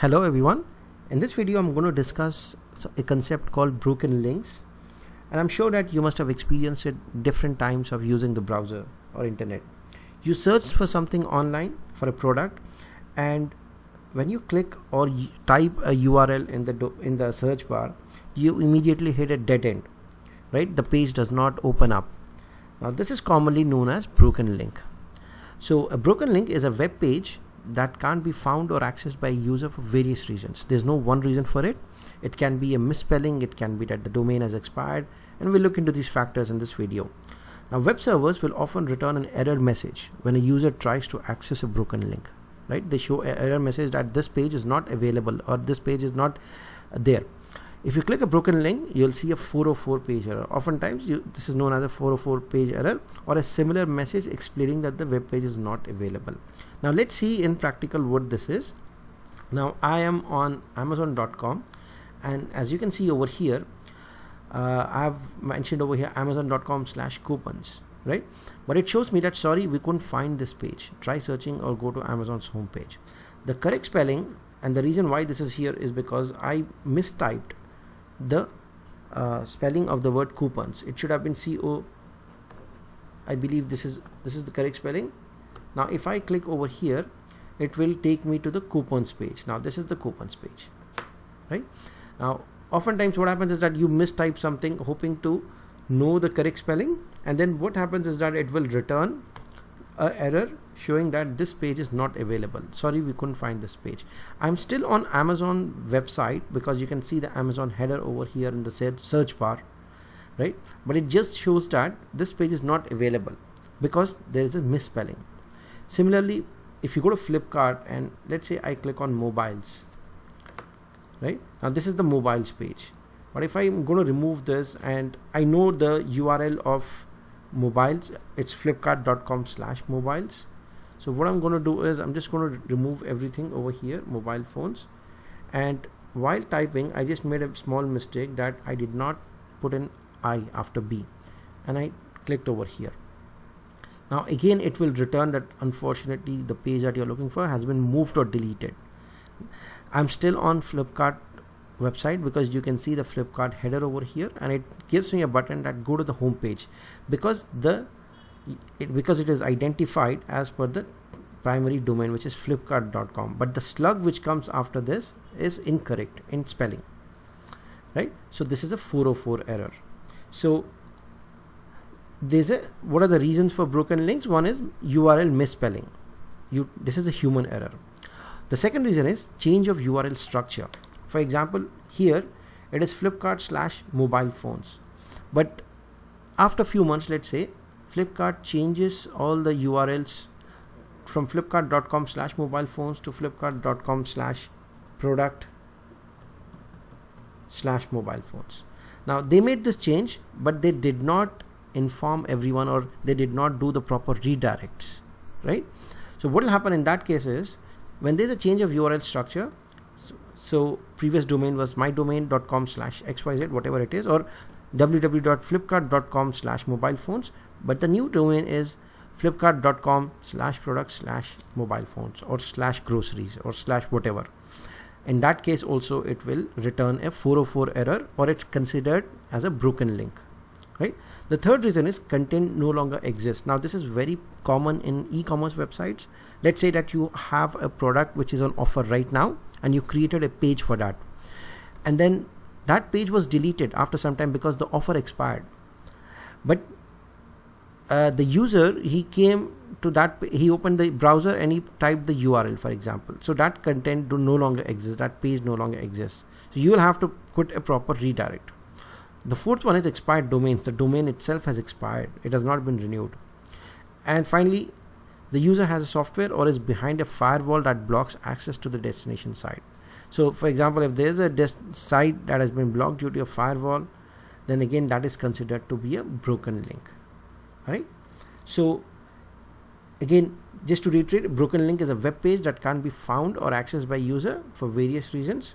Hello everyone. In this video I'm going to discuss a concept called broken links, and I'm sure that you must have experienced it different times of using the browser or internet. You search for something online for a product, and when you click or type a URL in the search bar, you immediately hit a dead end, right? The page does not open up. Now this is commonly known as broken link. So a broken link is a web page that can't be found or accessed by a user for various reasons. There's no one reason for it. It can be a misspelling, it can be that the domain has expired, and we'll look into these factors in this video. Now web servers will often return an error message when a user tries to access a broken link, right? They show an error message that this page is not available or this page is not there. If you click a broken link, you'll see a 404 page error. Oftentimes this is known as a 404 page error, or a similar message explaining that the web page is not available. Now let's see in practical what this is. Now I am on Amazon.com, and as you can see over here, I have mentioned over here Amazon.com/coupons, right? But it shows me that sorry, we couldn't find this page. Try searching or go to Amazon's homepage. The correct spelling, and the reason why this is here is because I mistyped the spelling of the word coupons. It should have been CO. I believe this is the correct spelling. Now if I click over here, it will take me to the coupons page. Now this is the coupons page, right? Now oftentimes what happens is that you mistype something hoping to know the correct spelling, and then what happens is that it will return an error showing that this page is not available. Sorry, we couldn't find this page. I'm still on Amazon website because you can see the Amazon header over here in the search bar, right? But it just shows that this page is not available because there is a misspelling. Similarly, if you go to Flipkart and let's say I click on mobiles, right? Now this is the mobiles page. But if I'm going to remove this, and I know the URL of mobiles, it's flipkart.com/mobiles. So what I'm going to do is I'm just going to remove everything over here, mobile phones, and while typing I just made a small mistake that I did not put an I after B, and I clicked over here. Now again it will return that unfortunately the page that you're looking for has been moved or deleted. I'm still on Flipkart website because you can see the Flipkart header over here, and it gives me a button that go to the home page because it is identified as per the primary domain, which is flipkart.com, but the slug which comes after this is incorrect in spelling, right? So this is a 404 error. So what are the reasons for broken links? One is URL misspelling. This is a human error. The second reason is change of URL structure. For example, here it is Flipkart/mobile phones, but after a few months, let's say Flipkart changes all the URLs from flipkart.com/mobile phones to flipkart.com/product/mobile phones. Now they made this change, but they did not inform everyone, or they did not do the proper redirects, right? So what will happen in that case is when there's a change of URL structure, so previous domain was mydomain.com/xyz, whatever it is, or www.flipkart.com/mobile phones, but the new domain is flipkart.com/product/mobile phones, or /groceries, or /whatever. In that case also it will return a 404 error, or it's considered as a broken link, right? The third reason is content no longer exists. Now this is very common in e-commerce websites. Let's say that you have a product which is on offer right now, and you created a page for that, and then that page was deleted after some time because the offer expired. But the user, he came to that, he opened the browser and he typed the URL, for example. So that content no longer exists, that page no longer exists. So you will have to put a proper redirect. The fourth one is expired domains. The domain itself has expired. It has not been renewed. And finally, the user has a software or is behind a firewall that blocks access to the destination site. So for example, if there is a site that has been blocked due to a firewall, then again that is considered to be a broken link. Alright. So again, just to reiterate, a broken link is a web page that can't be found or accessed by user for various reasons.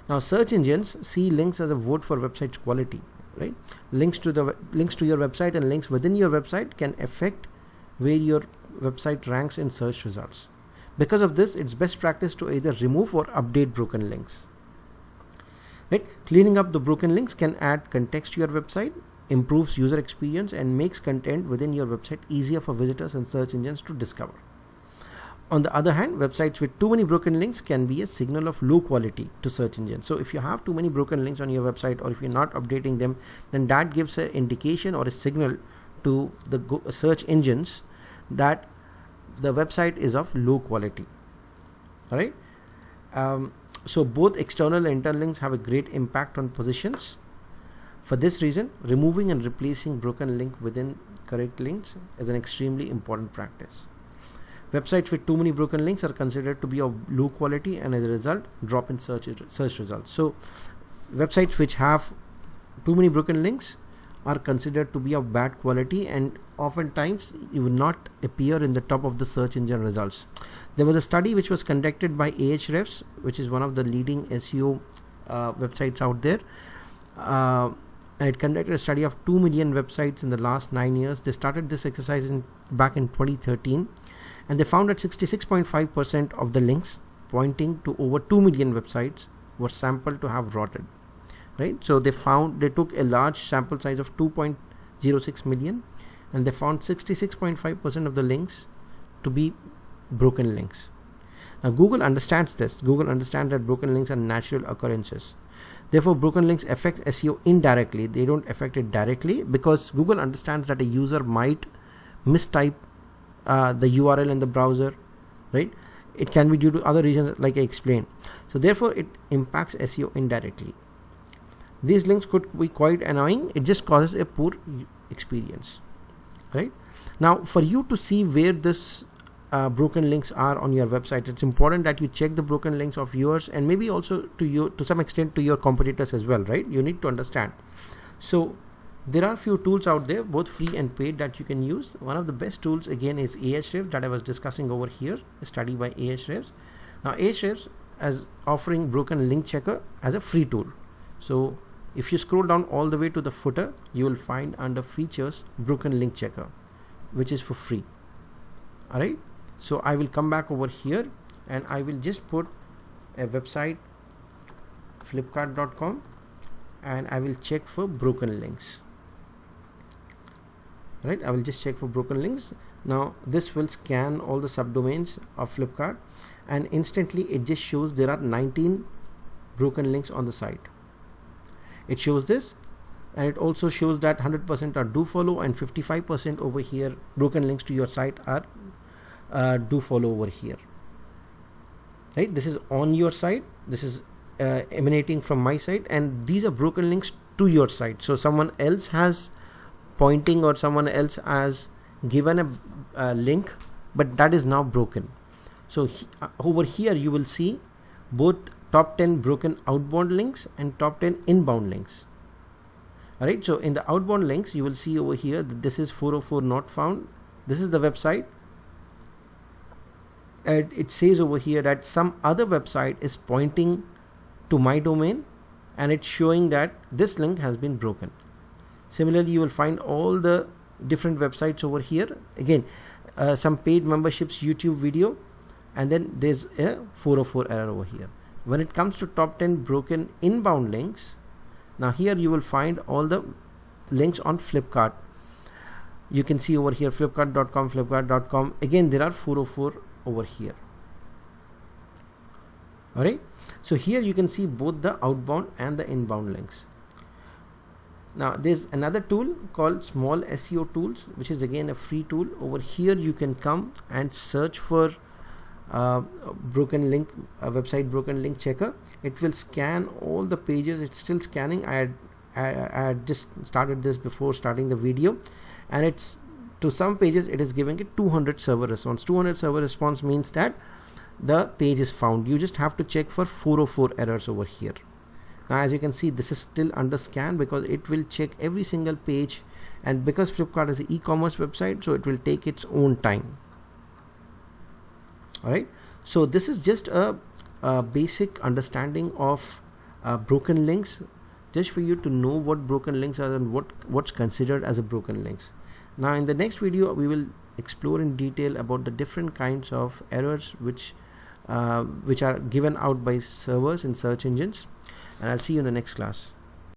Now search engines see links as a vote for website's quality, right? Links to your website and links within your website can affect where your website ranks in search results. Because of this, it's best practice to either remove or update broken links. Right? Cleaning up the broken links can add context to your website, improves user experience, and makes content within your website easier for visitors and search engines to discover. On the other hand, websites with too many broken links can be a signal of low quality to search engines. So if you have too many broken links on your website, or if you're not updating them, then that gives an indication or a signal to the search engines that the website is of low quality. All right. So both external and internal links have a great impact on positions. For this reason, removing and replacing broken link within correct links is an extremely important practice. Websites with too many broken links are considered to be of low quality, and as a result, drop in search results. So websites which have too many broken links are considered to be of bad quality, and oftentimes you will not appear in the top of the search engine results. There was a study which was conducted by Ahrefs, which is one of the leading SEO websites out there, and it conducted a study of 2 million websites in the last 9 years. They started this exercise back in 2013, and they found that 66.5% of the links pointing to over 2 million websites were sampled to have rotted. Right? So they took a large sample size of 2.06 million, and they found 66.5% of the links to be broken links. Now Google understands this. Google understands that broken links are natural occurrences. Therefore, broken links affect SEO indirectly. They don't affect it directly, because Google understands that a user might mistype the URL in the browser, right? It can be due to other reasons, like I explained. So therefore, it impacts SEO indirectly. These links could be quite annoying. It just causes a poor experience, right? Now, for you to see where this broken links are on your website, it's important that you check the broken links of yours, and maybe also to some extent to your competitors as well, right? You need to understand. So there are few tools out there, both free and paid, that you can use. One of the best tools again is Ahrefs, that I was discussing over here, a study by Ahrefs. Now Ahrefs is offering broken link checker as a free tool. So if you scroll down all the way to the footer, you will find under features broken link checker, which is for free. All right. So I will come back over here, and I will just put a website, flipkart.com, and I will check for broken links. Right, I will just check for broken links. Now this will scan all the subdomains of Flipkart, and instantly it just shows there are 19 broken links on the site. It shows this, and it also shows that 100% are do follow, and 55% over here broken links to your site are do follow over here. Right, this is on your site, this is emanating from my site, and these are broken links to your site. So someone else has pointing, or someone else has given a link, but that is now broken. So over here you will see both top 10 broken outbound links and top 10 inbound links. Alright, so in the outbound links you will see over here that this is 404 not found. This is the website, and it says over here that some other website is pointing to my domain, and it's showing that this link has been broken. Similarly, you will find all the different websites over here. Again, some paid memberships YouTube video, and then there's a 404 error over here. When it comes to top 10 broken inbound links, now here you will find all the links on Flipkart. You can see over here flipkart.com, flipkart.com. Again, there are 404 over here. Alright, so here you can see both the outbound and the inbound links. Now there's another tool called Small SEO Tools, which is again a free tool. Over here you can come and search for broken link, website broken link checker. It will scan all the pages. It's still scanning. I had just started this before starting the video, and it's to some pages it is giving it 200 server response. 200 server response means that the page is found. You just have to check for 404 errors over here. Now as you can see, this is still under scan because it will check every single page, and because Flipkart is an e-commerce website, so it will take its own time. Alright, so this is just a basic understanding of broken links, just for you to know what broken links are and what's considered as a broken links. Now in the next video we will explore in detail about the different kinds of errors which are given out by servers in search engines, and I'll see you in the next class.